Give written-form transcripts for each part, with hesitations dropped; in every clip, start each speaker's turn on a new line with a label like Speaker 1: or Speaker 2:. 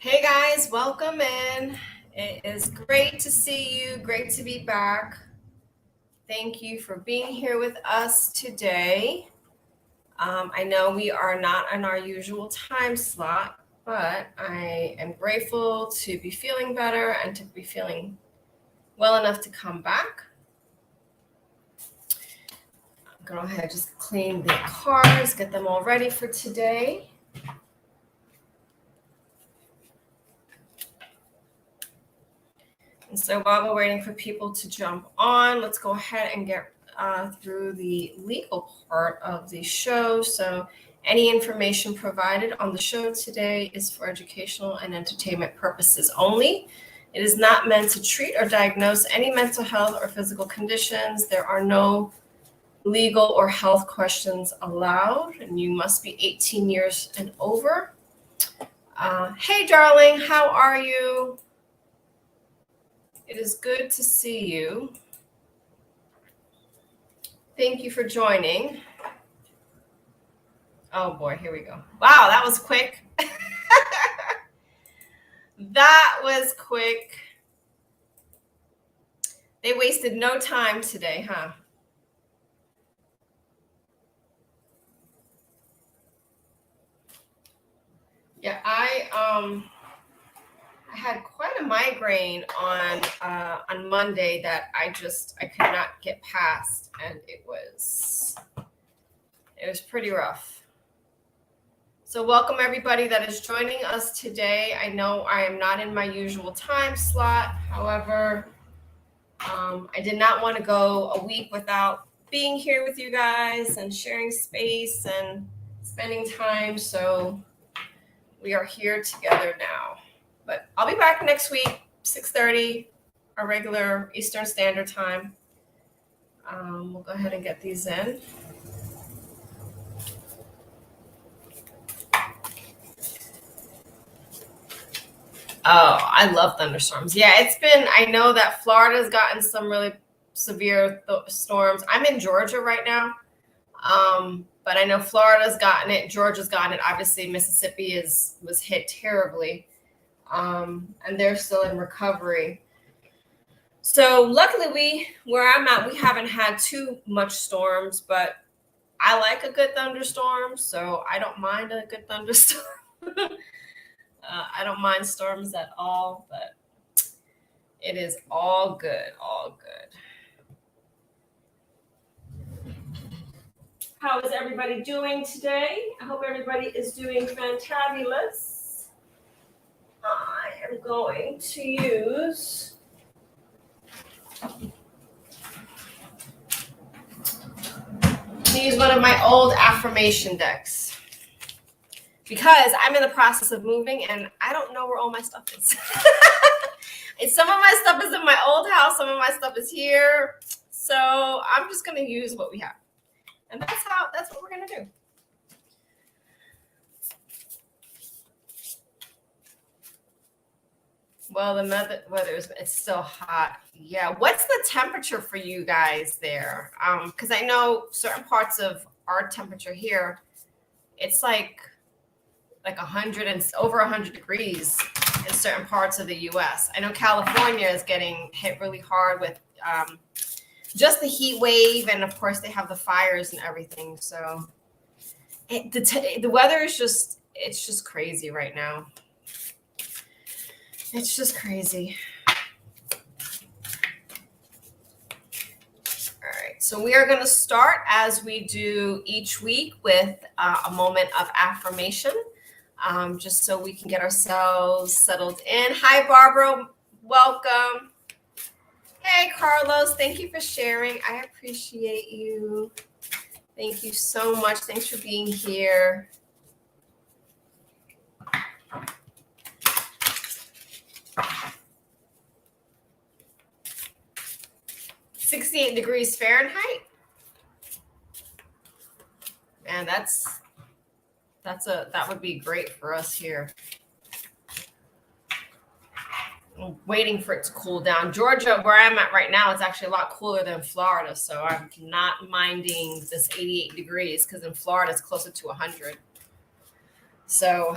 Speaker 1: Hey guys, welcome in. It is great to see you. Great to be back. Thank you for being here with us today. I know we are not in our usual time slot, but I am grateful to be feeling better and to be feeling well enough to come back. I'm going to go ahead and just clean the cards, get them all ready for today. And so while we're waiting for people to jump on, let's go ahead and get through the legal part of the show. So any information provided on the show today is for educational and entertainment purposes only. It is not meant to treat or diagnose any mental health or physical conditions. There are no legal or health questions allowed, and you must be 18 years and over. Hey, darling, how are you? It is good to see you. Thank you for joining. Oh boy, here we go. Wow, that was quick. That was quick. They wasted no time today, huh? Yeah, I had quite a migraine on Monday that I could not get past, and it was pretty rough. So welcome everybody that is joining us today. I know I am not in my usual time slot. However, I did not want to go a week without being here with you guys and sharing space and spending time. So we are here together now. But I'll be back next week, 6:30, our regular Eastern Standard Time. We'll go ahead and get these in. Oh, I love thunderstorms. Yeah, I know that Florida's gotten some really severe storms. I'm in Georgia right now, but I know Florida's gotten it. Georgia's gotten it. Obviously, Mississippi was hit terribly, and they're still in recovery. So luckily, where I'm at, we haven't had too much storms, but I like a good thunderstorm, so I don't mind a good thunderstorm. I don't mind storms at all, but it is all good, all good. How is everybody doing today? I hope everybody is doing fantabulous. I am going to use one of my old affirmation decks, because I'm in the process of moving and I don't know where all my stuff is. Some of my stuff is in my old house, some of my stuff is here. So I'm just going to use what we have. And that's what we're going to do. Well, the weather it's still hot. Yeah. What's the temperature for you guys there? Because I know certain parts of our temperature here, it's like 100 and over 100 degrees in certain parts of the U.S. I know California is getting hit really hard with just the heat wave, and of course they have the fires and everything. So the weather is just crazy right now. It's just crazy. All right, so we are going to start, as we do each week, with a moment of affirmation. Just so we can get ourselves settled in. Hi, Barbara. Welcome. Hey, Carlos. Thank you for sharing. I appreciate you. Thank you so much. Thanks for being here. "68 degrees Fahrenheit." Man, that would be great for us here. I'm waiting for it to cool down. Georgia, where I'm at right now, it's actually a lot cooler than Florida, so I'm not minding this 88 degrees, because in Florida it's closer to 100. So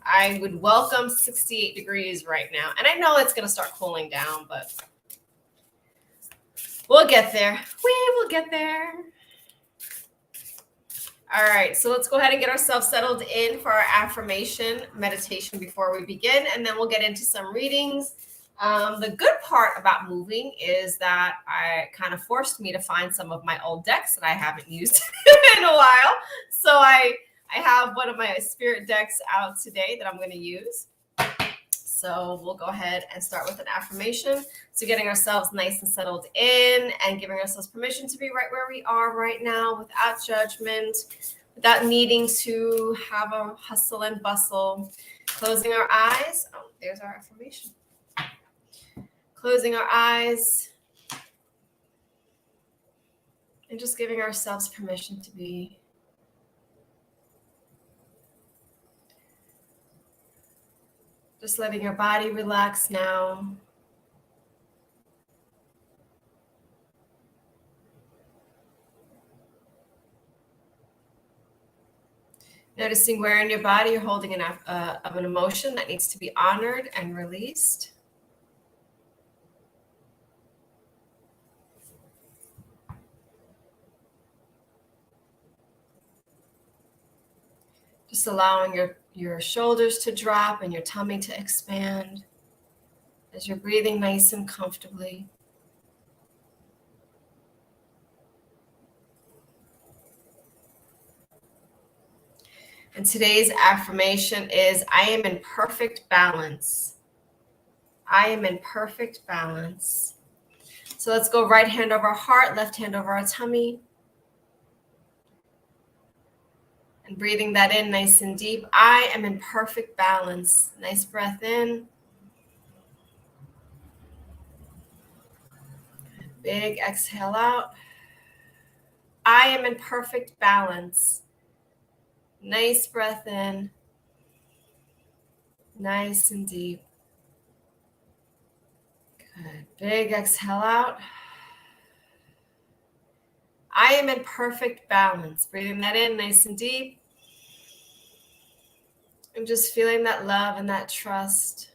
Speaker 1: I would welcome 68 degrees right now. And I know it's going to start cooling down, but we'll get there. We will get there. All right, so let's go ahead and get ourselves settled in for our affirmation meditation before we begin, and then we'll get into some readings. The good part about moving is that I kind of forced me to find some of my old decks that I haven't used in a while. So I have one of my spirit decks out today that I'm going to use. So we'll go ahead and start with an affirmation. So getting ourselves nice and settled in and giving ourselves permission to be right where we are right now without judgment, without needing to have a hustle and bustle. Closing our eyes. Oh, there's our affirmation. Closing our eyes and just giving ourselves permission to be. Just letting your body relax now. Noticing where in your body you're holding of an emotion that needs to be honored and released. Just allowing your shoulders to drop and your tummy to expand as you're breathing nice and comfortably. And today's affirmation is, I am in perfect balance. I am in perfect balance. So let's go right hand over our heart, left hand over our tummy. And breathing that in nice and deep. I am in perfect balance. Nice breath in. Big exhale out. I am in perfect balance. Nice breath in. Nice and deep. Good. Big exhale out. I am in perfect balance. Breathing that in nice and deep. And just feeling that love and that trust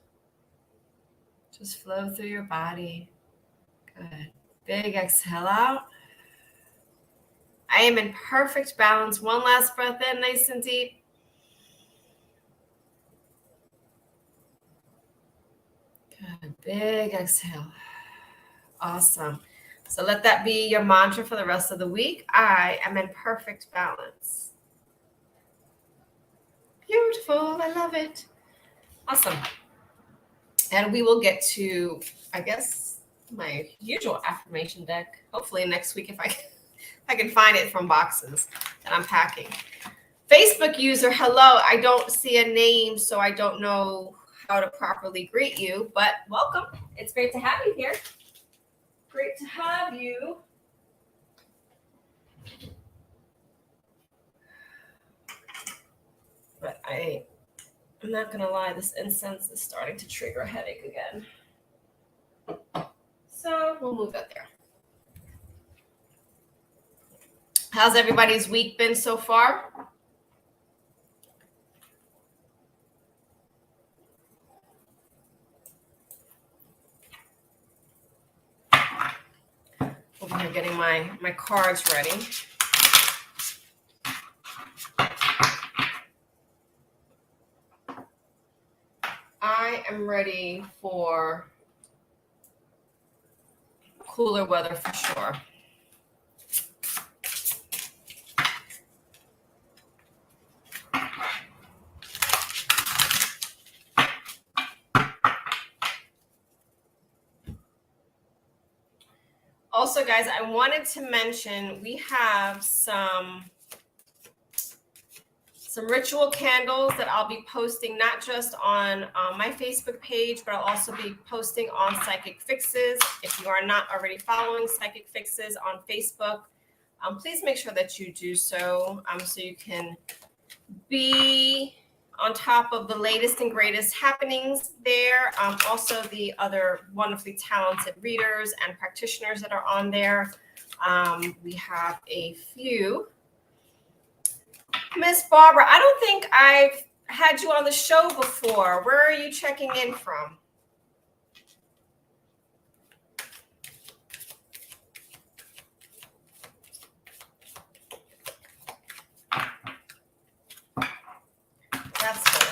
Speaker 1: just flow through your body. Good. Big exhale out. I am in perfect balance. One last breath in, nice and deep. Good. Big exhale. Awesome. So let that be your mantra for the rest of the week. I am in perfect balance. Beautiful. I love it. Awesome. And we will get to, I guess, my usual affirmation deck. Hopefully next week if I can find it from boxes that I'm packing. Facebook user, hello. I don't see a name, so I don't know how to properly greet you, but welcome. It's great to have you here. Great to have you. But I'm not going to lie, this incense is starting to trigger a headache again. So we'll move that there. How's everybody's week been so far? Over here getting my cards ready. I am ready for cooler weather for sure. Also, guys, I wanted to mention we have some ritual candles that I'll be posting not just on my Facebook page, but I'll also be posting on Psychic Fixes. If you are not already following Psychic Fixes on Facebook, please make sure that you do so, so you can be on top of the latest and greatest happenings there. Also, the other wonderfully talented readers and practitioners that are on there. We have a few. Miss Barbara, I don't think I've had you on the show before. Where are you checking in from? That's good.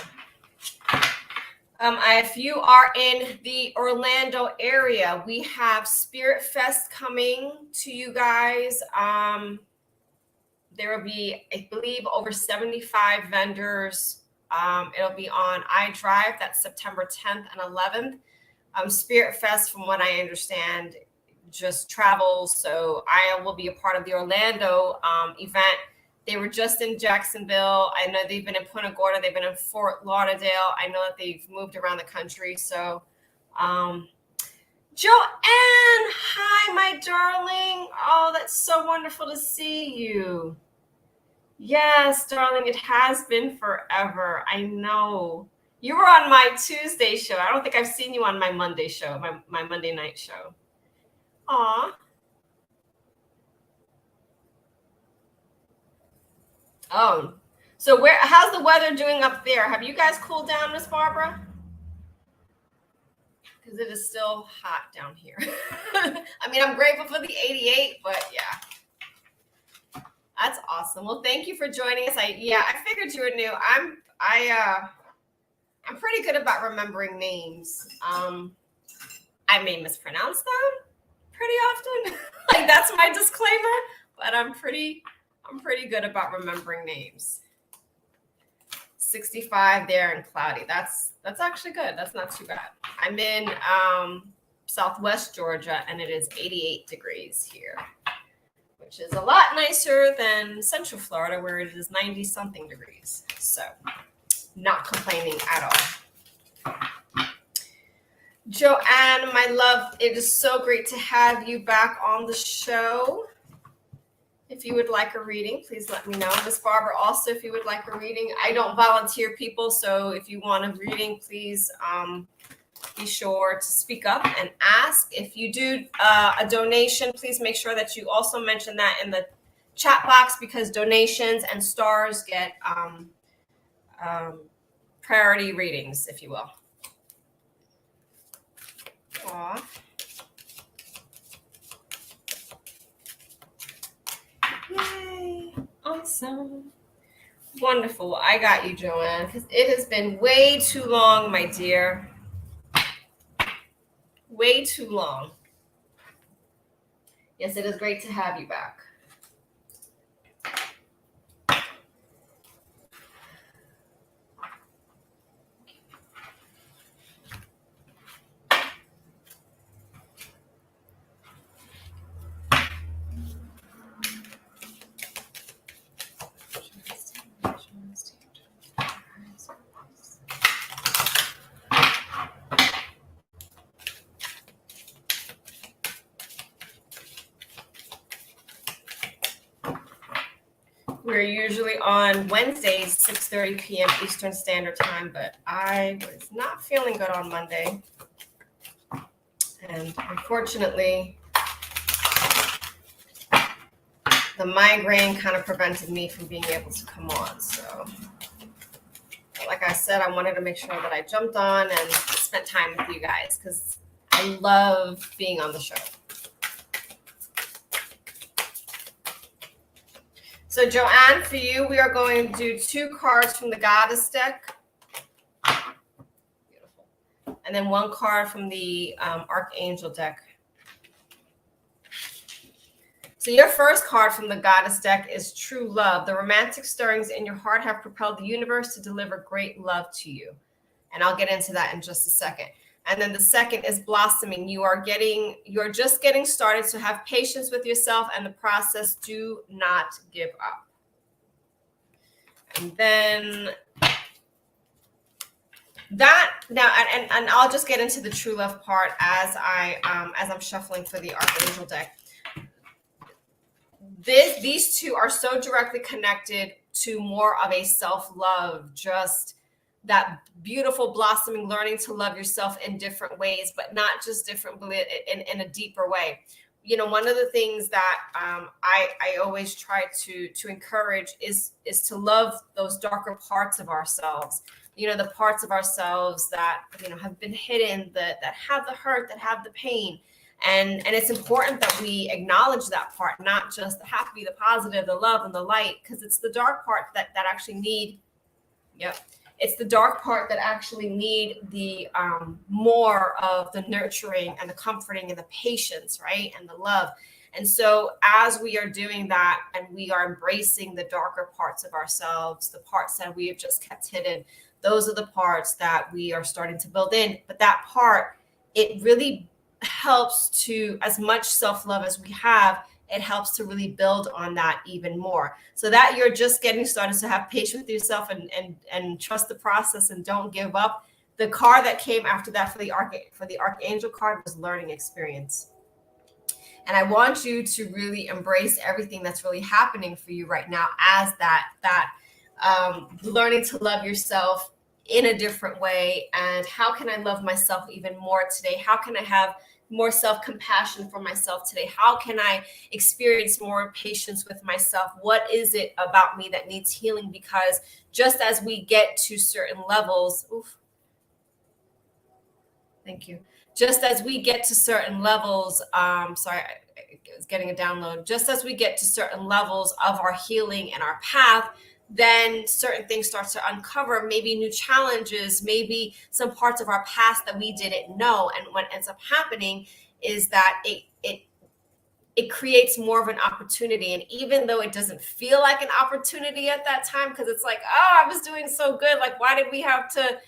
Speaker 1: If you are in the Orlando area, we have Spirit Fest coming to you guys. There will be, I believe, over 75 vendors. It'll be on iDrive. That's September 10th and 11th. Spirit Fest, from what I understand, just travels. So I will be a part of the Orlando event. They were just in Jacksonville. I know they've been in Punta Gorda. They've been in Fort Lauderdale. I know that they've moved around the country. So, Joanne, hi, my darling. Oh, that's so wonderful to see you. Yes, darling, it has been forever. I know. You were on my Tuesday show. I don't think I've seen you on my Monday show, my Monday night show. Aw. Oh, so how's the weather doing up there? Have you guys cooled down, Miss Barbara? Because it is still hot down here. I mean, I'm grateful for the 88, but yeah. That's awesome. Well, thank you for joining us. I figured you were new. I'm pretty good about remembering names. I may mispronounce them pretty often. Like, that's my disclaimer, but I'm pretty good about remembering names. 65 there and cloudy. That's actually good. That's not too bad. I'm in Southwest Georgia, and it is 88 degrees here, which is a lot nicer than Central Florida, where it is 90 something degrees. So not complaining at all. Joanne, my love, it is so great to have you back on the show. If you would like a reading, please let me know. Miss Barbara, also, if you would like a reading, I don't volunteer people, so if you want a reading, please be sure to speak up and ask. If you do a donation, please make sure that you also mention that in the chat box, because donations and stars get priority readings, if you will. Aw. Yay. Awesome. Wonderful. I got you, Joanne, because it has been way too long, my dear. Way too long. Yes, it is great to have you back. We're usually on Wednesdays, 6:30 p.m. Eastern Standard Time, but I was not feeling good on Monday. And unfortunately, the migraine kind of prevented me from being able to come on. So, like I said, I wanted to make sure that I jumped on and spent time with you guys, because I love being on the show. So, Joanne, for you, we are going to do 2 cards from the Goddess deck. Beautiful. And then 1 card from the Archangel deck. So your first card from the Goddess deck is True Love. The romantic stirrings in your heart have propelled the universe to deliver great love to you. And I'll get into that in just a second. And then the second is Blossoming. You're just getting started, so have patience with yourself and the process. Do not give up. And then that now, and I'll just get into the True Love part as I'm shuffling for the Archangel deck. These two are so directly connected to more of a self-love, just that beautiful blossoming, learning to love yourself in different ways, but not just different, in a deeper way. one of the things that I always try to encourage is to love those darker parts of ourselves. The parts of ourselves that have been hidden, that have the hurt, that have the pain, and it's important that we acknowledge that part, not just the happy, the positive, the love, and the light, because it's the dark part that actually need. Yep. It's the dark part that actually need the more of the nurturing and the comforting and the patience, right? And the love. And so as we are doing that and we are embracing the darker parts of ourselves, the parts that we have just kept hidden, those are the parts that we are starting to build in. But that part, it really helps to, as much self-love as we have, it helps to really build on that even more, so that you're just getting started. So have patience with yourself and trust the process and don't give up. The card that came after that for the Archangel card was learning experience. And I want you to really embrace everything that's really happening for you right now as that learning to love yourself in a different way. And how can I love myself even more today? How can I have more self-compassion for myself today? How can I experience more patience with myself? What is it about me that needs healing? Because just as we get to certain levels, thank you. Just as we get to certain levels, sorry, I was getting a download. Just as we get to certain levels of our healing and our path, then certain things start to uncover, maybe new challenges, maybe some parts of our past that we didn't know. And what ends up happening is that it creates more of an opportunity. And even though it doesn't feel like an opportunity at that time, because it's like, oh, I was doing so good. Like, why did we have to,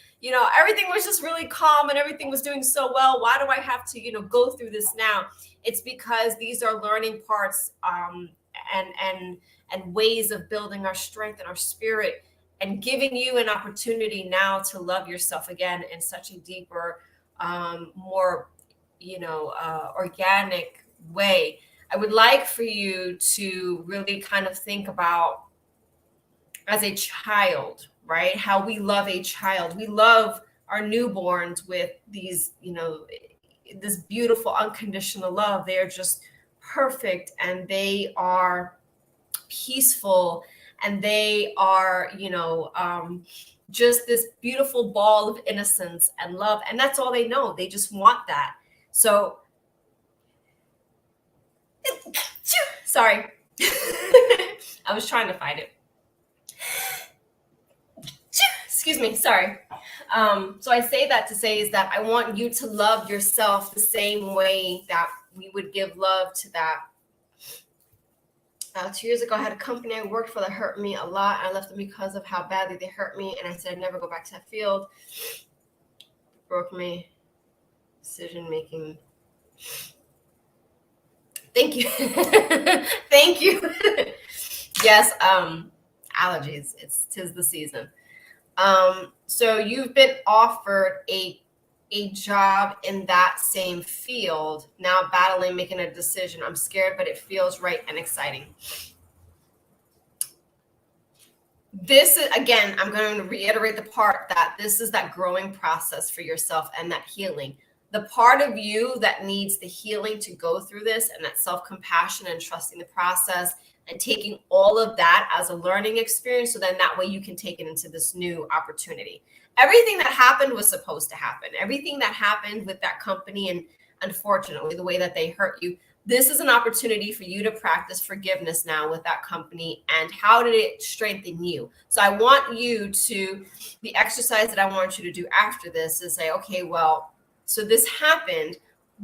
Speaker 1: everything was just really calm and everything was doing so well. Why do I have to, go through this now? It's because these are learning parts and ways of building our strength and our spirit and giving you an opportunity now to love yourself again in such a deeper, more, organic way. I would like for you to really kind of think about, as a child, right? How we love a child. We love our newborns with these, this beautiful unconditional love. They are just perfect and they are peaceful and they are, just this beautiful ball of innocence and love. And that's all they know. They just want that. So, sorry. I was trying to fight it. Excuse me, sorry. So I say that to say is that I want you to love yourself the same way that we would give love to that. 2 years ago, I had a company I worked for that hurt me a lot. I left them because of how badly they hurt me. And I said, I'd never go back to that field. Broke me. Decision making. Thank you. Thank you. Yes, allergies. Tis the season. So you've been offered a job in that same field, now battling, making a decision. I'm scared, but it feels right and exciting. This is, again, I'm going to reiterate the part that this is that growing process for yourself and that healing. The part of you that needs the healing to go through this and that self-compassion and trusting the process and taking all of that as a learning experience. So then that way you can take it into this new opportunity. Everything that happened was supposed to happen. Everything that happened with that company, and unfortunately, the way that they hurt you, this is an opportunity for you to practice forgiveness now with that company. And how did it strengthen you? So I want you to, the exercise that I want you to do after this is say, okay, well, so this happened.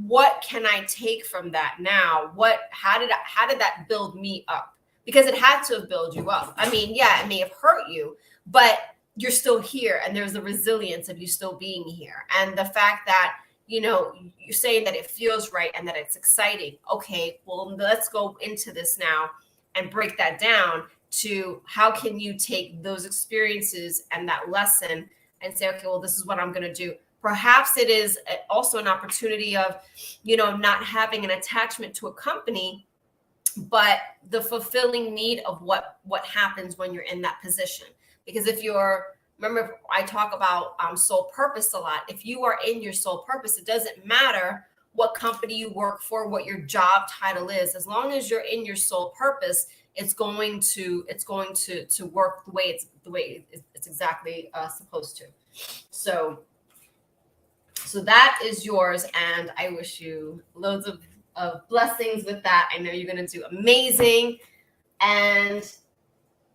Speaker 1: What can I take from that now? How did that build me up? Because it had to have built you up. I mean, yeah, it may have hurt you, but you're still here, and there's the resilience of you still being here. And the fact that, you're saying that it feels right and that it's exciting. Okay, well, let's go into this now and break that down to how can you take those experiences and that lesson and say, okay, well, this is what I'm going to do. Perhaps it is also an opportunity of, not having an attachment to a company, but the fulfilling need of what happens when you're in that position. Because remember, I talk about soul purpose a lot. If you are in your soul purpose, it doesn't matter what company you work for, what your job title is. As long as you're in your soul purpose, it's going to work the way it's exactly supposed to. So that is yours, and I wish you loads of blessings with that. I know you're going to do amazing, and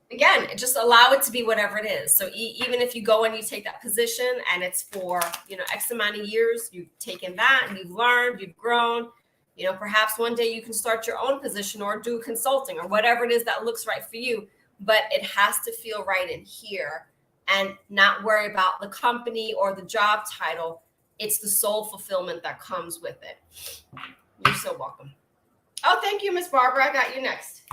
Speaker 1: again, just allow it to be whatever it is. So even if you go and you take that position and it's for, X amount of years, you've taken that and you've learned, you've grown, perhaps one day you can start your own position or do consulting or whatever it is that looks right for you. But it has to feel right in here and not worry about the company or the job title. It's the soul fulfillment that comes with it. You're so welcome. Oh, thank you, Miss Barbara. I got you next.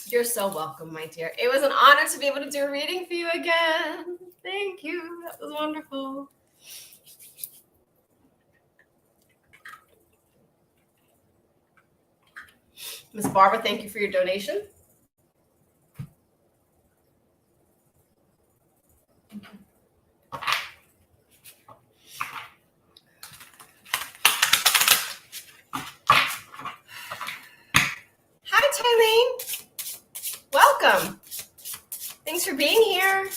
Speaker 1: You're so welcome, my dear. It was an honor to be able to do a reading for you again. Thank you. That was wonderful. Miss Barbara, thank you for your donation. Hi, Tylene. Welcome. Thanks for being here.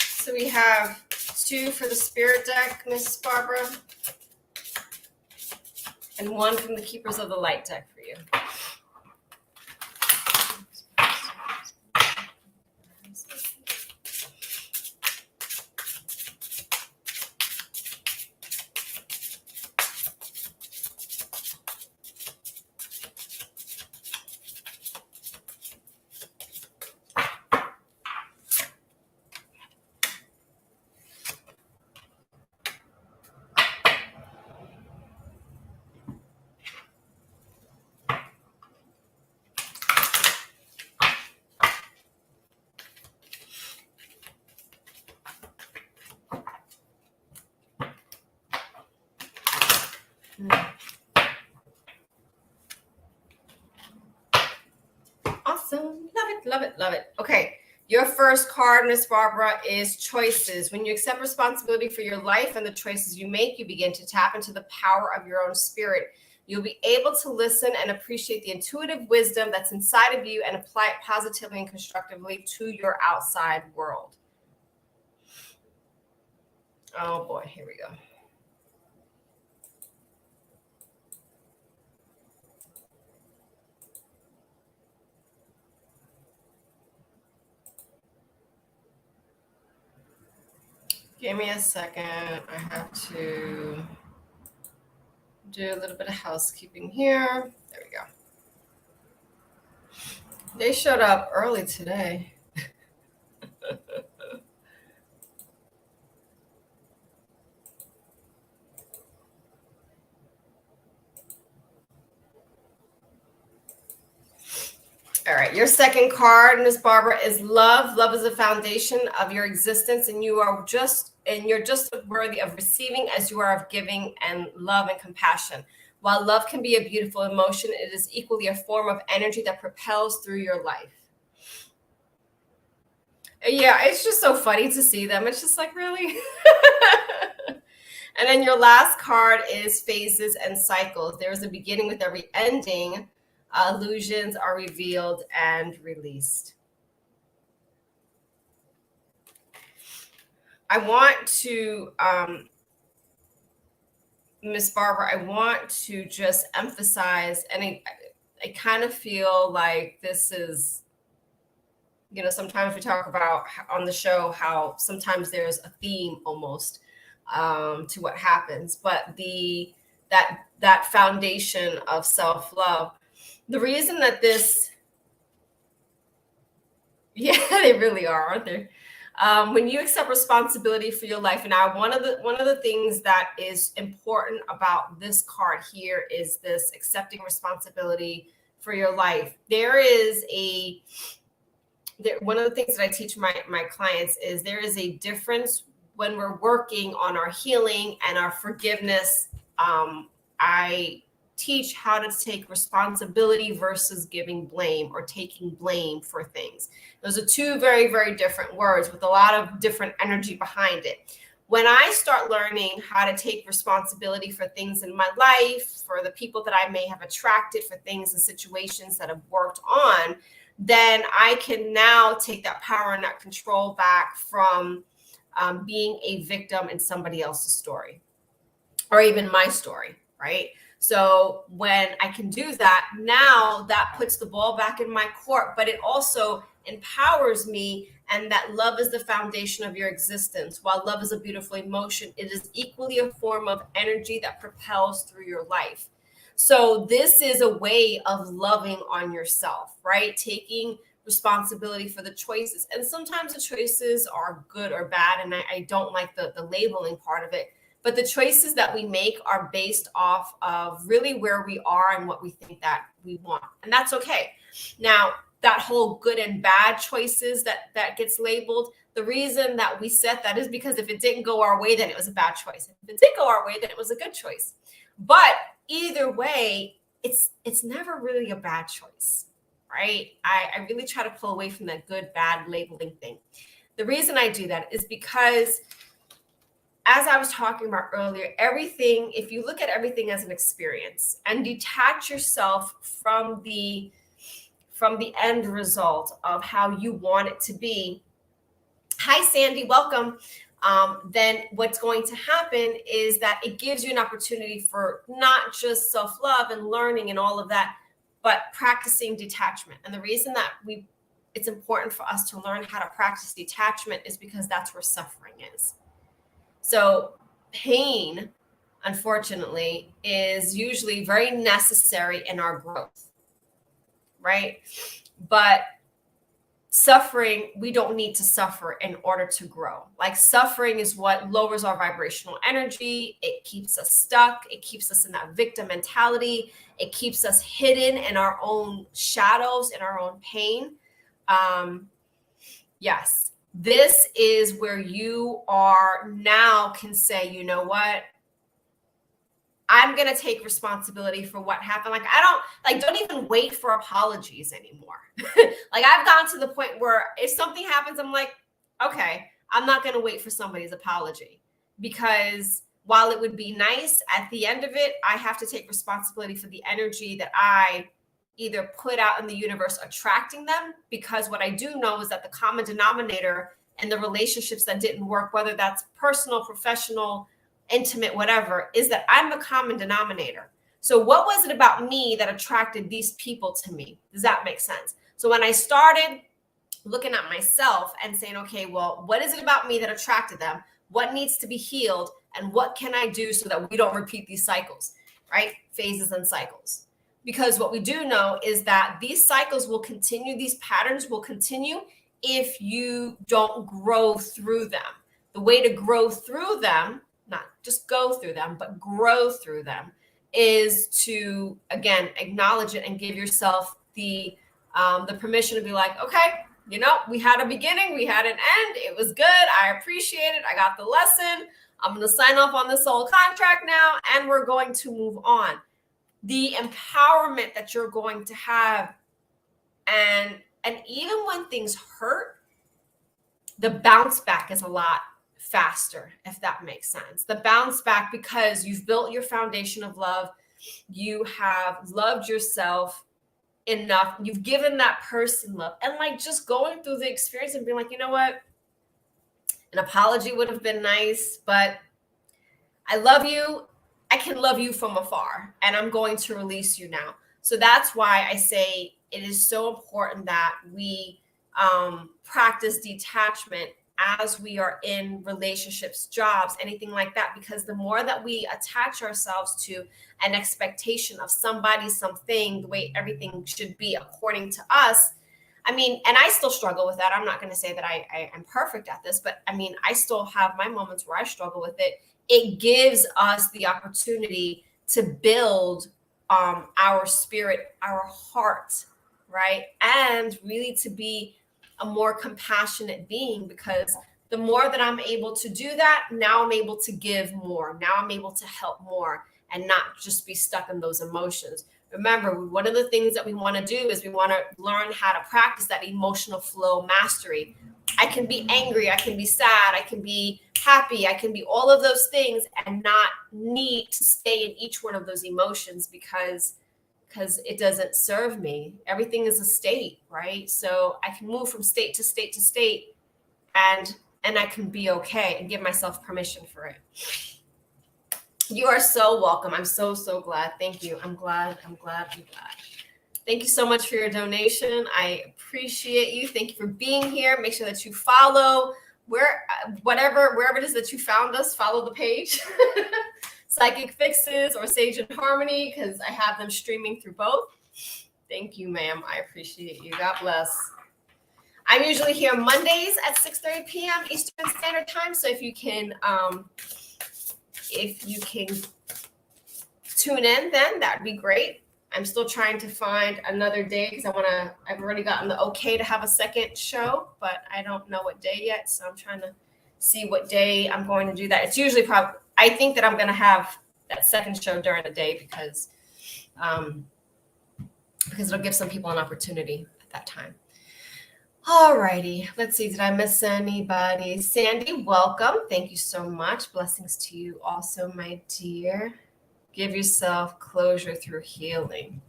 Speaker 1: So we have 2 for the spirit deck, Miss Barbara, and 1 from the Keepers of the Light deck for you. Awesome. Love it, love it, love it. Okay. Your first card, Miss Barbara, is choices. When you accept responsibility for your life and the choices you make, you begin to tap into the power of your own spirit. You'll be able to listen and appreciate the intuitive wisdom that's inside of you and apply it positively and constructively to your outside world. Oh boy, here we go. Give me a second. I have to do a little bit of housekeeping here. There we go. They showed up early today. All right, your second card, Miss Barbara, is love. Love is the foundation of your existence, and you're just worthy of receiving as you are of giving and love and compassion. While love can be a beautiful emotion, it is equally a form of energy that propels through your life. Yeah, it's just so funny to see them. It's just like, really? And then your last card is phases and cycles. There is a beginning with every ending. Illusions are revealed and released. I want to, Miss Barbara, I want to just emphasize, and I kind of feel like this is, sometimes we talk about on the show how sometimes there's a theme almost to what happens, but that foundation of self-love. The reason that this, yeah, they really are, aren't they? When you accept responsibility for your life, and now one of the things that is important about this card here is this accepting responsibility for your life. There is one of the things that I teach my clients is there is a difference when we're working on our healing and our forgiveness. I teach how to take responsibility versus giving blame or taking blame for things. Those are two very, very different words with a lot of different energy behind it. When I start learning how to take responsibility for things in my life, for the people that I may have attracted, for things and situations that I've worked on, then I can now take that power and that control back from being a victim in somebody else's story or even my story, right? So when I can do that, now that puts the ball back in my court, but it also empowers me. And that love is the foundation of your existence. While love is a beautiful emotion, it is equally a form of energy that propels through your life. So this is a way of loving on yourself, right? Taking responsibility for the choices. And sometimes the choices are good or bad. And I don't like the labeling part of it. But the choices that we make are based off of really where we are and what we think that we want. And that's okay. Now, that whole good and bad choices that gets labeled, the reason that we set that is because if it didn't go our way, then it was a bad choice. If it did go our way, then it was a good choice. But either way, it's never really a bad choice, right? I really try to pull away from that good, bad labeling thing. The reason I do that is because, as I was talking about earlier, everything, if you look at everything as an experience and detach yourself from the end result of how you want it to be. Hi, Sandy, welcome. Then what's going to happen is that it gives you an opportunity for not just self-love and learning and all of that, but practicing detachment. And the reason that it's important for us to learn how to practice detachment is because that's where suffering is. So pain, unfortunately, is usually very necessary in our growth. Right? But suffering, we don't need to suffer in order to grow. Like suffering is what lowers our vibrational energy. It keeps us stuck. It keeps us in that victim mentality. It keeps us hidden in our own shadows, in our own pain. Yes, this is where you are now can say, you know what? I'm going to take responsibility for what happened. Don't even wait for apologies anymore. Like I've gotten to the point where if something happens, I'm like, okay, I'm not going to wait for somebody's apology, because while it would be nice, at the end of it, I have to take responsibility for the energy that I either put out in the universe, attracting them, because what I do know is that the common denominator in the relationships that didn't work, whether that's personal, professional, intimate, whatever, is that I'm the common denominator. So what was it about me that attracted these people to me? Does that make sense? So when I started looking at myself and saying, okay, well, what is it about me that attracted them? What needs to be healed? And what can I do so that we don't repeat these cycles, right? Phases and cycles. Because what we do know is that these cycles will continue, these patterns will continue if you don't grow through them. The way to grow through them, not just go through them, but grow through them, is to, again, acknowledge it and give yourself the permission to be like, okay, we had a beginning, we had an end. It was good. I appreciate it. I got the lesson. I'm going to sign off on this soul contract now, and we're going to move on. The empowerment that you're going to have, and even when things hurt, the bounce back is a lot faster, if that makes sense. The bounce back, because you've built your foundation of love, you have loved yourself enough, you've given that person love, and like just going through the experience and being like, you know what, an apology would have been nice, but I love you. I can love you from afar, and I'm going to release you now. So that's why I say it is so important that we practice detachment as we are in relationships, jobs, anything like that, because the more that we attach ourselves to an expectation of somebody, something, the way everything should be according to us. I mean, and I still struggle with that. I'm not going to say that I am perfect at this, but I mean, I still have my moments where I struggle with it. It gives us the opportunity to build our spirit, our heart, right? And really to be a more compassionate being, because the more that I'm able to do that, now I'm able to give more. Now I'm able to help more and not just be stuck in those emotions. Remember, one of the things that we want to do is we want to learn how to practice that emotional flow mastery. I can be angry, I can be sad, I can be happy, I can be all of those things and not need to stay in each one of those emotions because it doesn't serve me. Everything is a state, right? So I can move from state to state to state, and I can be okay and give myself permission for it. You are so welcome. I'm so glad. Thank you. I'm glad. Thank you so much for your donation. I appreciate you. Thank you for being here. Make sure that you follow wherever it is that you found us, follow the page. Psychic Fixes or Sage and Harmony, because I have them streaming through both. Thank you, ma'am. I appreciate you. God bless. I'm usually here Mondays at 6:30 p.m. Eastern Standard Time. So if you can tune in, then that'd be great. I'm still trying to find another day because I've already gotten the okay to have a second show, but I don't know what day yet. So I'm trying to see what day I'm going to do that. It's usually I think that I'm going to have that second show during the day because it'll give some people an opportunity at that time. All righty. Let's see. Did I miss anybody? Sandy, welcome. Thank you so much. Blessings to you also, my dear. Give yourself closure through healing.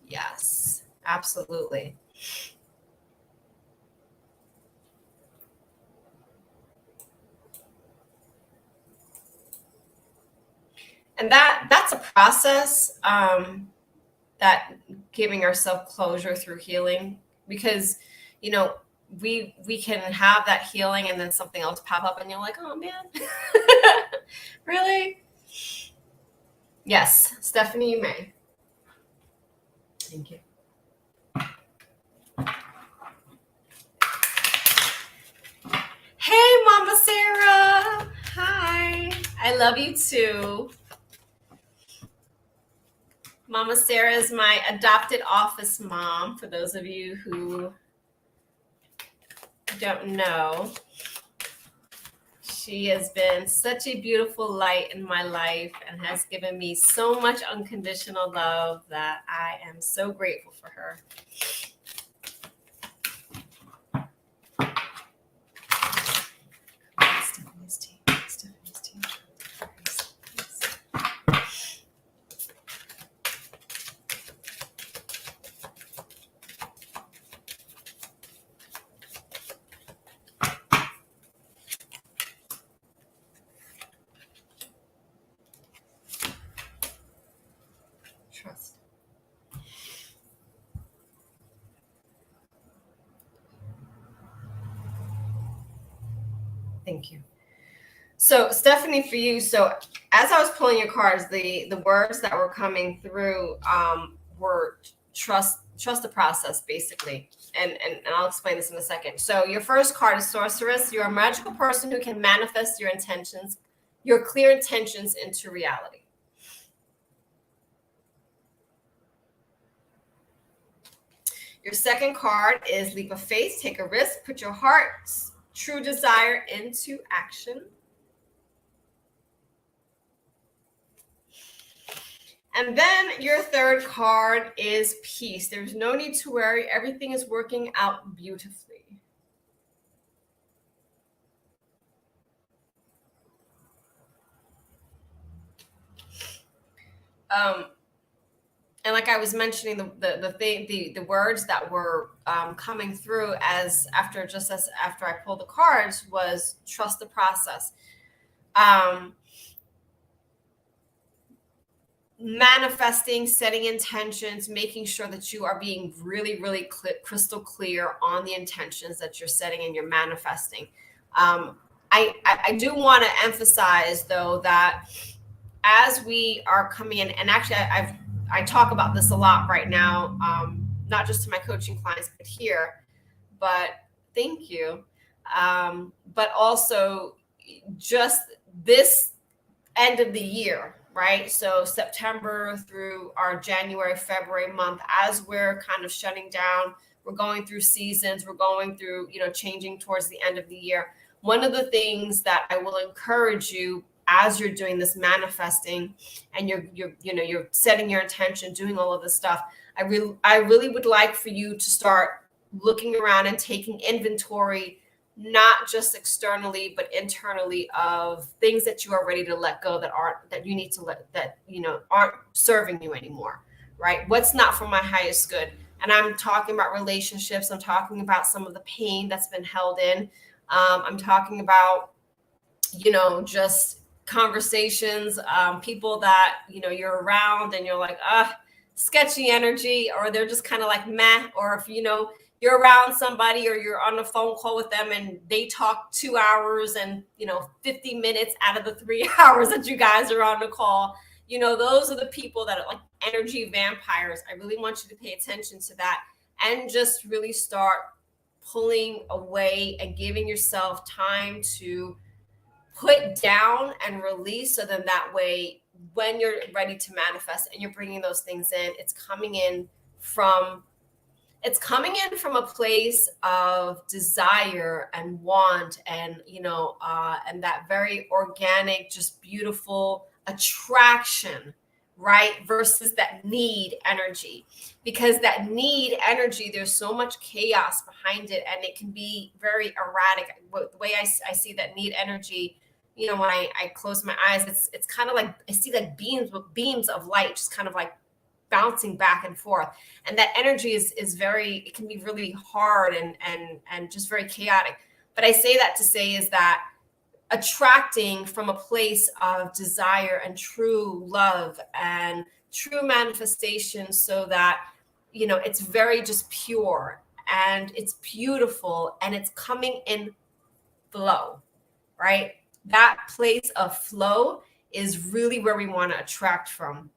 Speaker 1: Yes, absolutely. And that's a process, that giving ourselves closure through healing, because, you know, we can have that healing and then something else pop up and you're like, oh man, really? Yes, Stephanie, you may. Thank you. Hey, Mama Sarah. Hi. I love you too. Mama Sarah is my adopted office mom, for those of you who don't know. She has been such a beautiful light in my life and has given me so much unconditional love that I am so grateful for her. Stephanie's team. Trust. Thank you. So, Stephanie, for you, so as I was pulling your cards, the words that were coming through were trust the process, basically. And I'll explain this in a second. So your first card is Sorceress. You're a magical person who can manifest your intentions, your clear intentions, into reality. Your second card is Leap of Faith. Take a risk. Put your heart's true desire into action. And then your third card is Peace. There's no need to worry. Everything is working out beautifully. And like I was mentioning, the words that were coming through after I pulled the cards was trust the process. Manifesting, setting intentions, making sure that you are being really, really crystal clear on the intentions that you're setting and you're manifesting. I do want to emphasize, though, that as we are coming in, and actually I talk about this a lot right now, not just to my coaching clients, but here, but thank you. But also just this end of the year, right? So September through our January, February month, as we're kind of shutting down, we're going through seasons, we're going through, changing towards the end of the year. One of the things that I will encourage you as you're doing this manifesting and you're setting your intention, doing all of this stuff, I really would like for you to start looking around and taking inventory, not just externally but internally, of things that you are ready to let go, that you need to let, that aren't serving you anymore, right? What's not for my highest good? And I'm talking about relationships. I'm talking about some of the pain that's been held in. I'm talking about just conversations, people that you're around and you're like, sketchy energy, or they're just kind of like meh. Or if you're around somebody or you're on a phone call with them and they talk 2 hours and 50 minutes out of the 3 hours that you guys are on the call, those are the people that are like energy vampires. I really want you to pay attention to that and just really start pulling away and giving yourself time to put down and release, so then that way when you're ready to manifest and you're bringing those things in, it's coming in from a place of desire and want, and and that very organic, just beautiful attraction, right? Versus that need energy. Because that need energy, there's so much chaos behind it, and it can be very erratic. The way I see that need energy, when I close my eyes, it's kind of like I see like beams of light just kind of like bouncing back and forth. And that energy is it can be really hard and just very chaotic. But I say that to say is that attracting from a place of desire and true love and true manifestation, so that it's very just pure and it's beautiful and it's coming in flow, right? That place of flow is really where we want to attract from.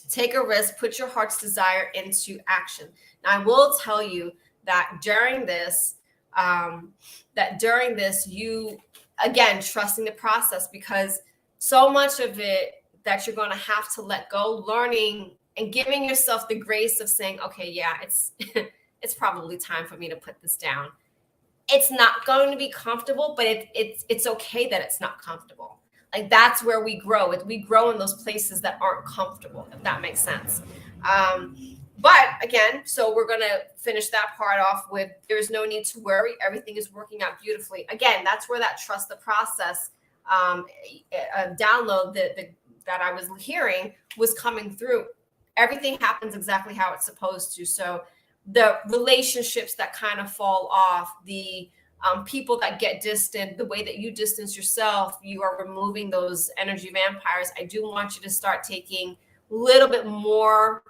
Speaker 1: Take a risk, put your heart's desire into action. Now, I will tell you that during this, you, again, trusting the process, because so much of it that you're going to have to let go, learning and giving yourself the grace of saying, okay, yeah, it's it's probably time for me to put this down. It's not going to be comfortable, but it's okay that it's not comfortable. Like, that's where we grow. We grow in those places that aren't comfortable, if that makes sense. But again, so we're going to finish that part off with, there's no need to worry. Everything is working out beautifully. Again, that's where that trust the process download that I was hearing was coming through. Everything happens exactly how it's supposed to. So the relationships that kind of fall off, the people that get distant, the way that you distance yourself, you are removing those energy vampires. I do want you to start taking a little bit more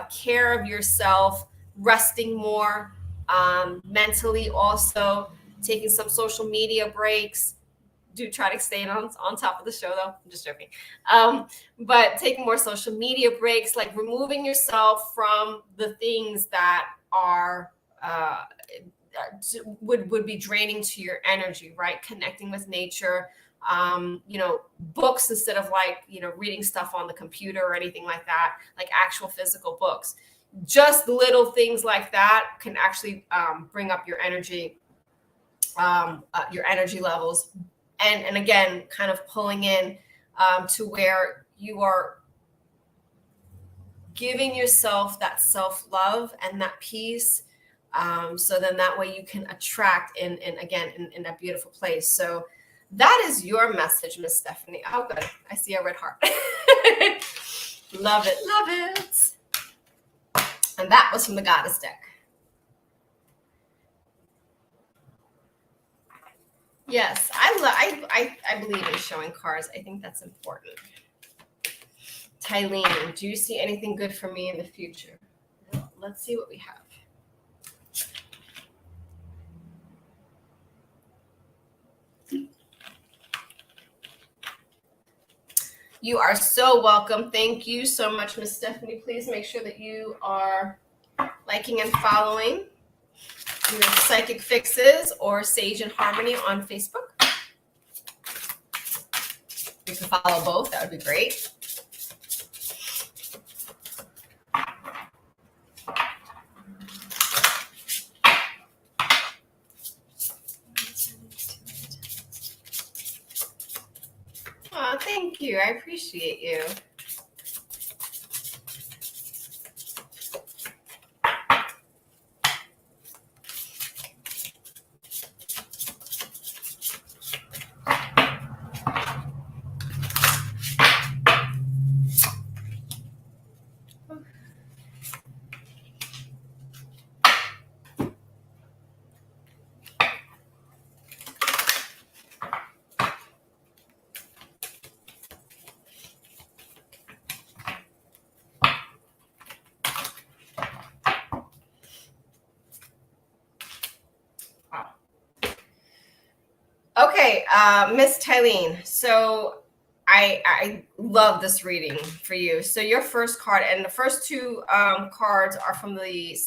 Speaker 1: care of yourself, resting more, mentally, also taking some social media breaks. Do try to stay on top of the show, though. I'm just joking. But taking more social media breaks, like removing yourself from the things that are would be draining to your energy, right? Connecting with nature, books instead of reading stuff on the computer or anything like that, like actual physical books. Just little things like that can actually bring up your energy levels. And again, kind of pulling in to where you are giving yourself that self-love and that peace. So then that way you can attract in that beautiful place. So that is your message, Miss Stephanie. Oh, good. I see a red heart. Love it. Love it. And that was from the Goddess deck. Yes, I believe in showing cards. I think that's important. Tylene, do you see anything good for me in the future? Well, let's see what we have. You are so welcome. Thank you so much, Miss Stephanie. Please make sure that you are liking and following Psychic Fixes or Sage and Harmony on Facebook. You can follow both. That would be great. Oh, thank you. I appreciate you. Okay, Miss Tylene. So I love this reading for you. So your first card, and the first two cards are from the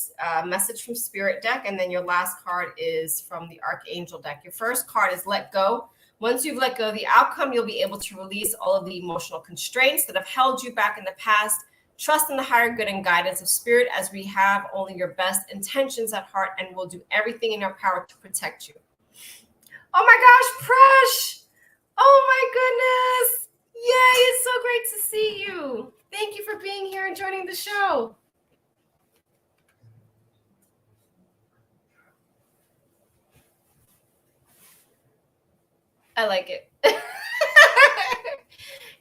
Speaker 1: Message from Spirit deck, and then your last card is from the Archangel deck. Your first card is Let Go. Once you've let go of the outcome, you'll be able to release all of the emotional constraints that have held you back in the past. Trust in the higher good and guidance of spirit, as we have only your best intentions at heart and will do everything in our power to protect you. Oh my gosh, Presh! Oh my goodness! Yay, it's so great to see you. Thank you for being here and joining the show. I like it.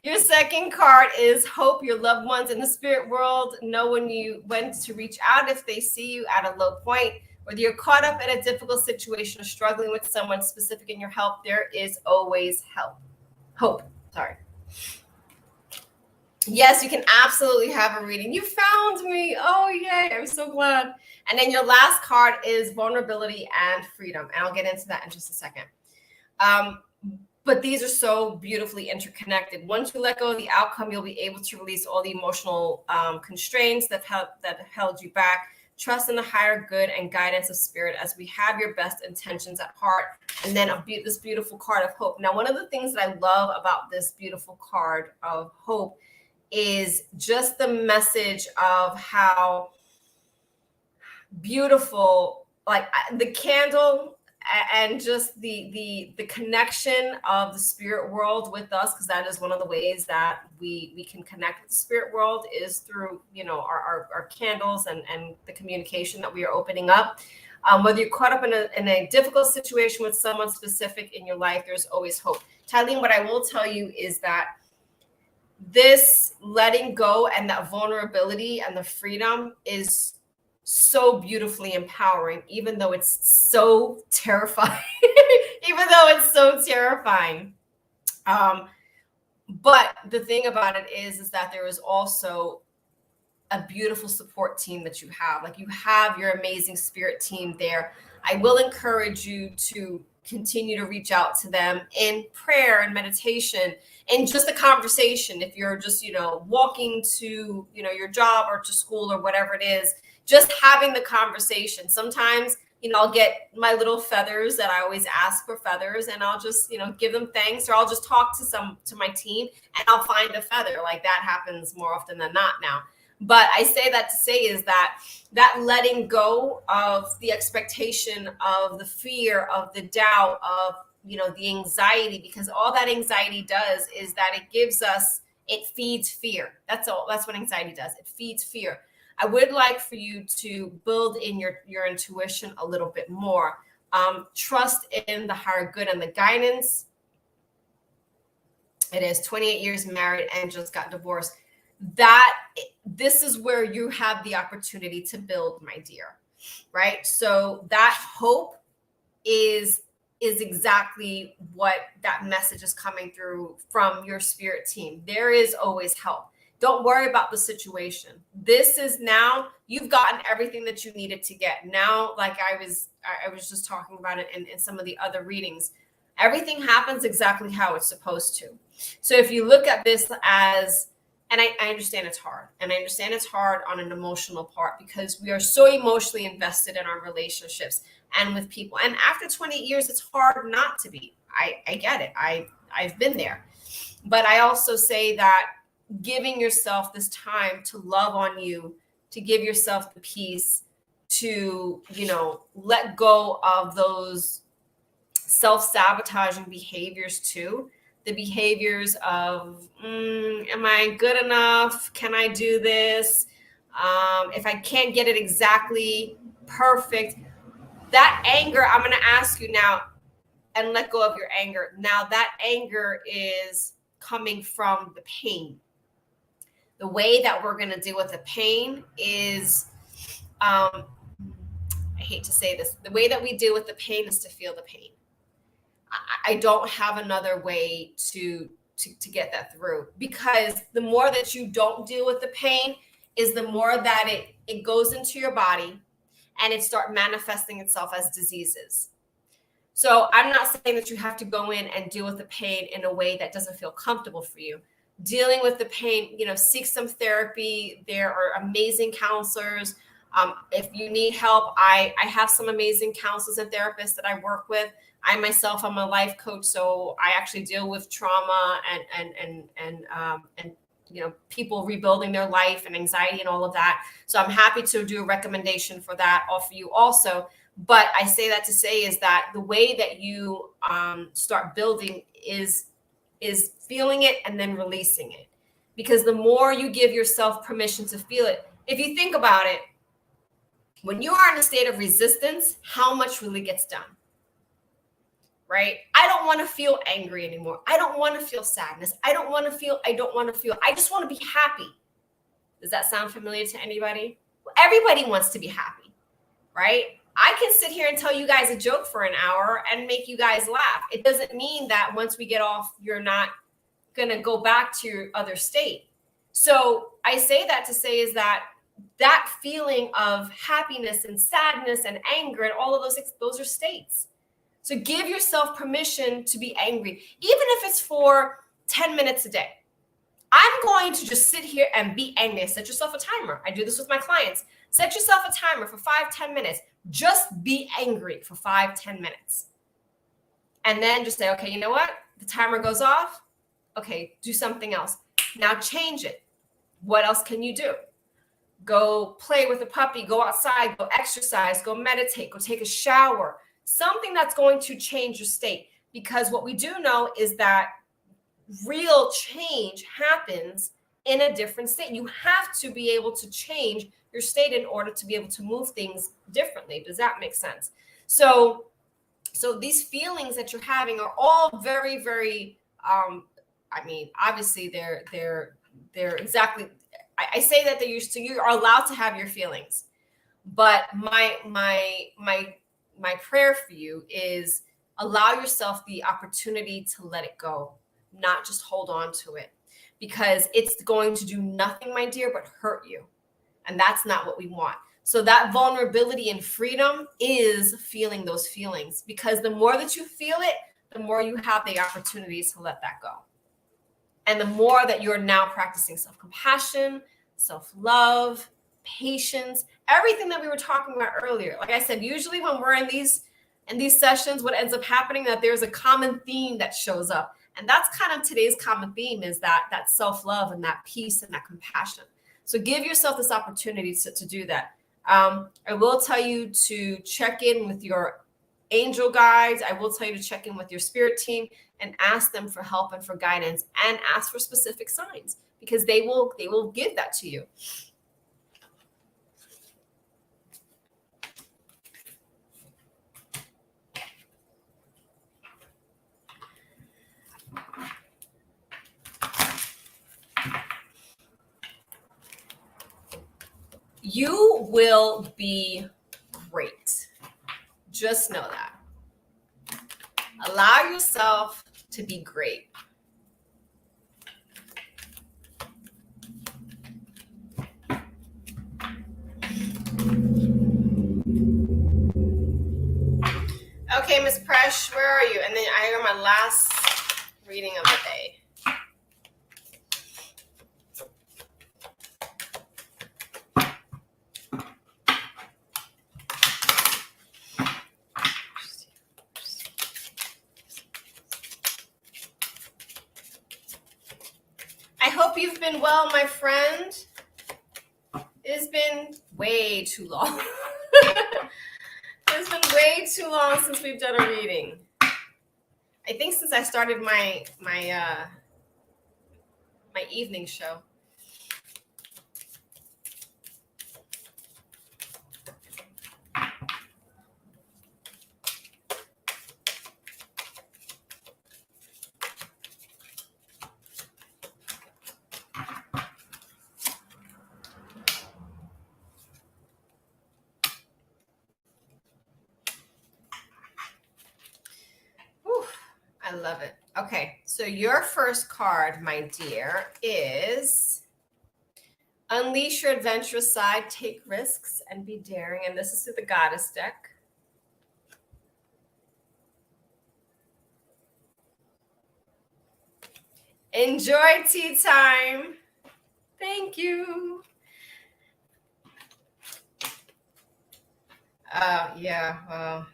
Speaker 1: Your second card is Hope. Your loved ones in the spirit world know when to reach out if they see you at a low point. Whether you're caught up in a difficult situation or struggling with someone specific in your help, there is always hope. Sorry. Yes, you can absolutely have a reading. You found me. Oh, yay. I'm so glad. And then your last card is Vulnerability and Freedom. And I'll get into that in just a second. But these are so beautifully interconnected. Once you let go of the outcome, you'll be able to release all the emotional constraints that held you back. Trust in the higher good and guidance of spirit, as we have your best intentions at heart. And then this beautiful card of hope. Now, one of the things that I love about this beautiful card of hope is just the message of how beautiful, like the candle, and just the connection of the spirit world with us, because that is one of the ways that we can connect with the spirit world is through, our candles and the communication that we are opening up. Whether you're caught up in a difficult situation with someone specific in your life, there's always hope. Tylene, what I will tell you is that this letting go and that vulnerability and the freedom is so beautifully empowering, even though it's so terrifying. But the thing about it is that there is also a beautiful support team that you have. Like, you have your amazing spirit team there. I will encourage you to continue to reach out to them in prayer and meditation and just a conversation. If you're just, walking to, your job or to school or whatever it is, just having the conversation. Sometimes, I'll get my little feathers that I always ask for feathers, and I'll just, give them thanks, or I'll just talk to my team and I'll find a feather. Like, that happens more often than not now. But I say that to say is that letting go of the expectation, of the fear, of the doubt, of, the anxiety, because all that anxiety does is that it feeds fear. That's all. That's what anxiety does. It feeds fear. I would like for you to build in your intuition a little bit more. Trust in the higher good and the guidance. It is 28 years married and just got divorced. This is where you have the opportunity to build, my dear, right? So that hope is exactly what that message is coming through from your spirit team. There is always help. Don't worry about the situation. This is now, you've gotten everything that you needed to get. Now, like I was just talking about it in some of the other readings, everything happens exactly how it's supposed to. So if you look at this as, and I understand it's hard, and I understand it's hard on an emotional part, because we are so emotionally invested in our relationships and with people. And after 20 years, it's hard not to be. I get it. I've been there. But I also say that giving yourself this time to love on you, to give yourself the peace to, let go of those self-sabotaging behaviors too, the behaviors of, am I good enough? Can I do this? If I can't get it exactly perfect, that anger, I'm going to ask you now, and let go of your anger. Now that anger is coming from the pain. The way that we're going to deal with the pain is, I hate to say this, the way that we deal with the pain is to feel the pain. I don't have another way to get that through, because the more that you don't deal with the pain is the more that it goes into your body and it starts manifesting itself as diseases. So I'm not saying that you have to go in and deal with the pain in a way that doesn't feel comfortable for you. Dealing with the pain, seek some therapy. There are amazing counselors. If you need help, I have some amazing counselors and therapists that I work with. I myself, I'm a life coach, so I actually deal with trauma and people rebuilding their life and anxiety and all of that. So I'm happy to do a recommendation for that, offer you also. But I say that to say is that the way that you start building is feeling it and then releasing it. Because the more you give yourself permission to feel it, if you think about it, when you are in a state of resistance, how much really gets done? Right? I don't want to feel angry anymore. I don't want to feel sadness. I don't want to feel. I just want to be happy. Does that sound familiar to anybody? Everybody wants to be happy, right? I can sit here and tell you guys a joke for an hour and make you guys laugh. It doesn't mean that once we get off, you're not going to go back to your other state. So I say that to say is that feeling of happiness and sadness and anger and all of those are states. So give yourself permission to be angry, even if it's for 10 minutes a day. I'm going to just sit here and be angry. Set yourself a timer. I do this with my clients. Set yourself a timer for 5-10 minutes. Just be angry for 5-10 minutes. And then just say, okay, you know what? The timer goes off. Okay, do something else. Now change it. What else can you do? Go play with a puppy, go outside, go exercise, go meditate, go take a shower. Something that's going to change your state. Because what we do know is that real change happens in a different state. You have to be able to change your state in order to be able to move things differently. Does that make sense? So these feelings that you're having are all very, very, obviously they're exactly, I say that you are allowed to have your feelings, but my prayer for you is allow yourself the opportunity to let it go, not just hold on to it, because it's going to do nothing, my dear, but hurt you. And that's not what we want. So that vulnerability and freedom is feeling those feelings, because the more that you feel it, the more you have the opportunities to let that go. And the more that you're now practicing self-compassion, self-love, patience, everything that we were talking about earlier. Like I said, usually when we're in these sessions, what ends up happening that there's a common theme that shows up. And that's kind of today's common theme, is that self-love and that peace and that compassion. So give yourself this opportunity to do that. I will tell you to check in with your angel guides. I will tell you to check in with your spirit team and ask them for help and for guidance, and ask for specific signs, because they will give that to you. You will be great. Just know that. Allow yourself to be great. Okay, Miss Presh, where are you? And then I got my last reading of the day. I hope you've been well, my friend. It's been way too long. It's been way too long since we've done a reading. I think since I started my evening show. Whew, I love it. Okay, so your first card, my dear, is unleash your adventurous side, take risks, and be daring. And this is through the Goddess deck. Enjoy tea time. Thank you. Yeah, well,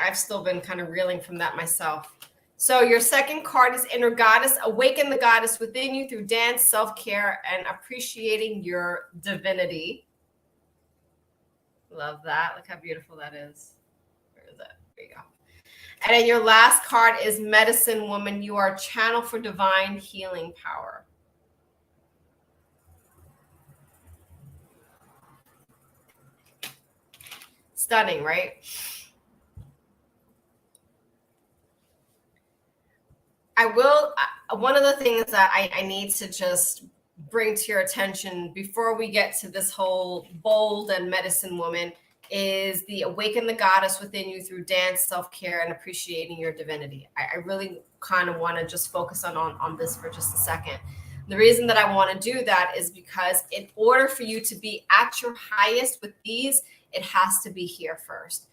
Speaker 1: I've still been kind of reeling from that myself. So your second card is Inner Goddess. Awaken the goddess within you through dance, self-care, and appreciating your divinity. Love that. Look how beautiful that is. Where is that? There you go. And then your last card is Medicine Woman. You are a channel for divine healing power. Stunning, right? I will. One of the things that I need to just bring to your attention before we get to this whole bold and medicine woman is the awaken the goddess within you through dance, self-care, and appreciating your divinity. I really kind of want to just focus on this for just a second. The reason that I want to do that is because in order for you to be at your highest with these, it has to be here first.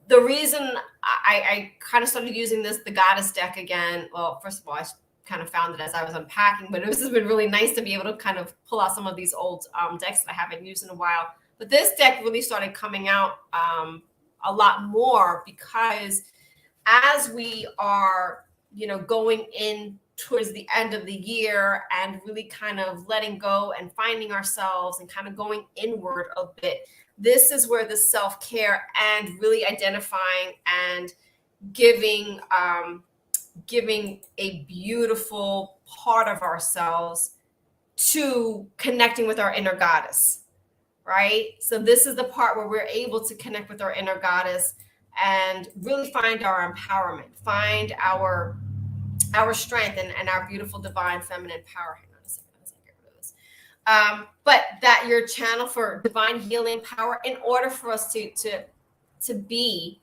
Speaker 1: The reason I kind of started using the goddess deck again, well, first of all, I kind of found it as I was unpacking, but this has been really nice to be able to kind of pull out some of these old decks that I haven't used in a while. But this deck really started coming out a lot more because as we are, going in towards the end of the year and really kind of letting go and finding ourselves and kind of going inward a bit, this is where the self-care and really identifying and giving a beautiful part of ourselves to connecting with our inner goddess, right? So this is the part where we're able to connect with our inner goddess and really find our empowerment, find our strength and our beautiful divine feminine power. Hang on a second, let's get rid of this. But that your channel for divine healing power, in order for us to be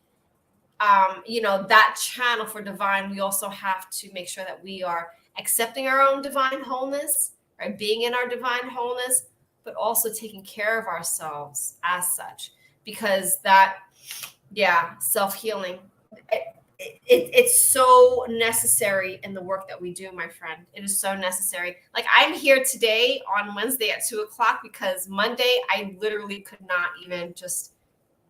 Speaker 1: that channel for divine, we also have to make sure that we are accepting our own divine wholeness, right? Being in our divine wholeness, but also taking care of ourselves as such, because that, self-healing, it's so necessary in the work that we do, my friend. It is so necessary. Like, I'm here today on Wednesday at 2:00 because Monday I literally could not even just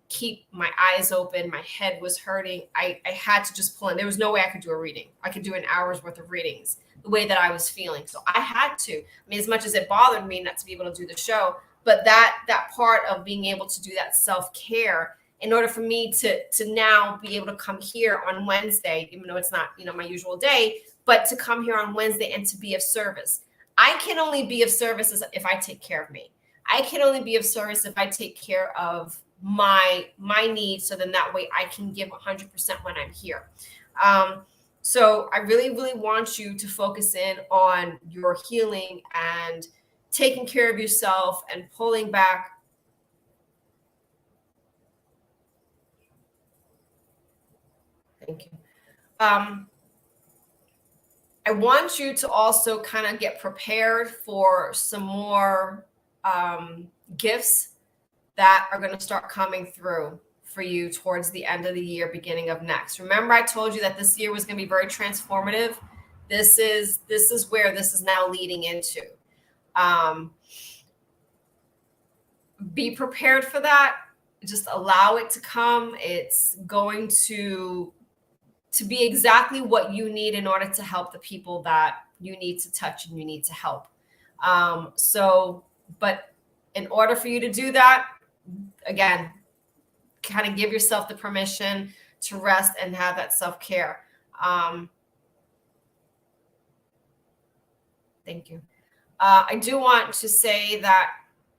Speaker 1: keep my eyes open. My head was hurting. I had to just pull in. There was no way I could do a reading. I could do an hour's worth of readings the way that I was feeling. So I had to. I mean, as much as it bothered me not to be able to do the show, but that part of being able to do that self-care in order for me to now be able to come here on Wednesday, even though it's not, my usual day, but to come here on Wednesday and to be of service. I can only be of service if I take care of me. I can only be of service if I take care of my needs, so then that way I can give 100% when I'm here. So I really, really want you to focus in on your healing and taking care of yourself and pulling back. Thank you. I want you to also kind of get prepared for some more gifts that are going to start coming through for you towards the end of the year, beginning of next. Remember, I told you that this year was going to be very transformative. This is where this is now leading into. Be prepared for that. Just allow it to come. It's going to be exactly what you need in order to help the people that you need to touch and you need to help. But in order for you to do that, again, kind of give yourself the permission to rest and have that self-care. Thank you. I do want to say that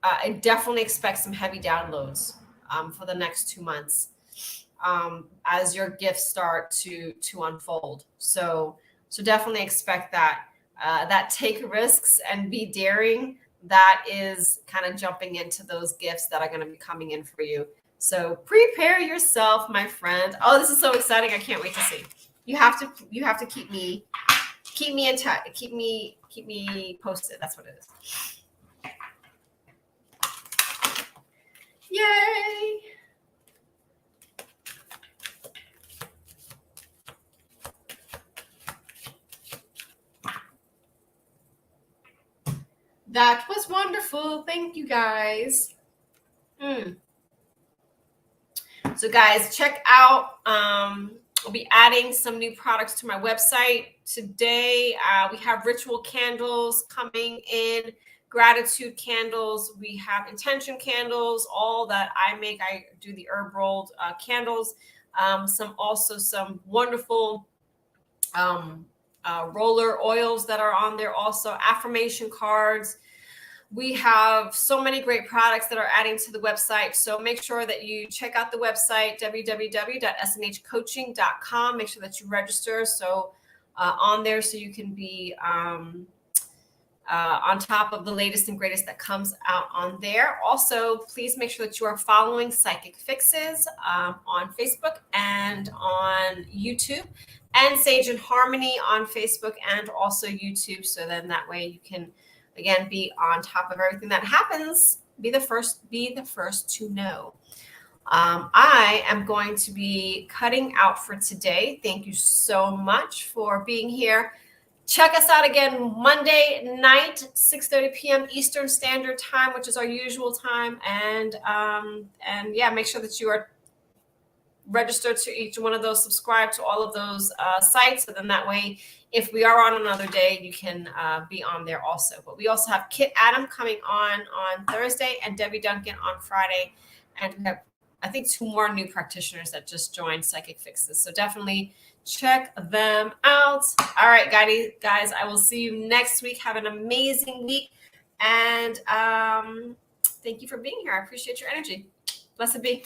Speaker 1: I definitely expect some heavy downloads for the next 2 months as your gifts start to unfold. So definitely expect that. That take risks and be daring. That is kind of jumping into those gifts that are going to be coming in for you. So prepare yourself, my friend. Oh, this is so exciting! I can't wait to see. You have to keep me in touch. Keep me posted. That's what it is. Yay! That was wonderful. Thank you, guys. So guys, check out, I'll be adding some new products to my website today. We have ritual candles coming in, gratitude candles. We have intention candles, all that I make. I do the herb rolled candles. Some wonderful roller oils that are on there. Also affirmation cards. We have so many great products that are adding to the website. So make sure that you check out the website, www.snhcoaching.com. Make sure that you register on there so you can be on top of the latest and greatest that comes out on there. Also, please make sure that you are following Psychic Fixes on Facebook and on YouTube, and Sage and Harmony on Facebook and also YouTube. So then that way you can, again, be on top of everything that happens. Be the first to know. I am going to be cutting out for today. Thank you so much for being here. Check us out again Monday night, 6:30 p.m. Eastern Standard Time, which is our usual time. And yeah, make sure that you are registered to each one of those, subscribe to all of those sites. So then that way, if we are on another day, you can be on there also. But we also have Kit Adam coming on Thursday and Debbie Duncan on Friday. And we have, I think, 2 more new practitioners that just joined Psychic Fixes. So definitely check them out. All right, guys, I will see you next week. Have an amazing week. And thank you for being here. I appreciate your energy. Blessed be.